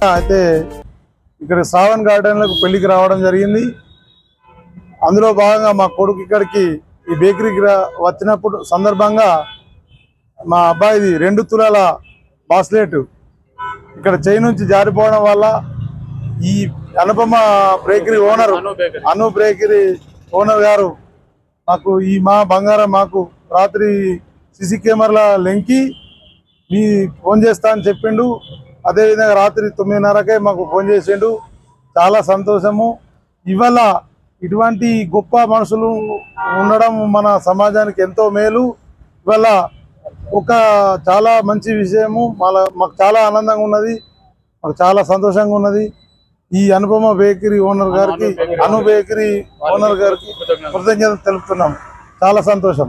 అయితే ఇక్కడ శ్రావణ్ గార్డెన్లకు పెళ్లికి రావడం జరిగింది. అందులో భాగంగా మా కొడుకు ఇక్కడికి ఈ బేకరీకి వచ్చినప్పుడు సందర్భంగా మా అబ్బాయిది 2 తులాల బాస్లెట్ ఇక్కడ చేయి నుంచి జారిపోవడం వల్ల ఈ అనుపమ బేకరీ ఓనర్ అను బేకరీ ఓనర్ గారు మాకు మా బంగారం మాకు రాత్రి సీసీ కెమెరాల లెంకి మీ ఫోన్ చేస్తా అని చెప్పిండు. అదేవిధంగా రాత్రి 9:30కే మాకు ఫోన్ చేసిండు. చాలా సంతోషము. ఇవాళ ఇటువంటి గొప్ప మనుషులు ఉండడం మన సమాజానికి ఎంతో మేలు. ఇవాళ చాలా మంచి విషయము. మాకు చాలా ఆనందంగా ఉన్నది, మాకు చాలా సంతోషంగా ఉన్నది. ఈ అనుపమ బేకరీ ఓనర్ గారికి అను బేకరీ ఓనర్ గారికి కృతజ్ఞతలు తెలుపుతున్నాం. చాలా సంతోషం.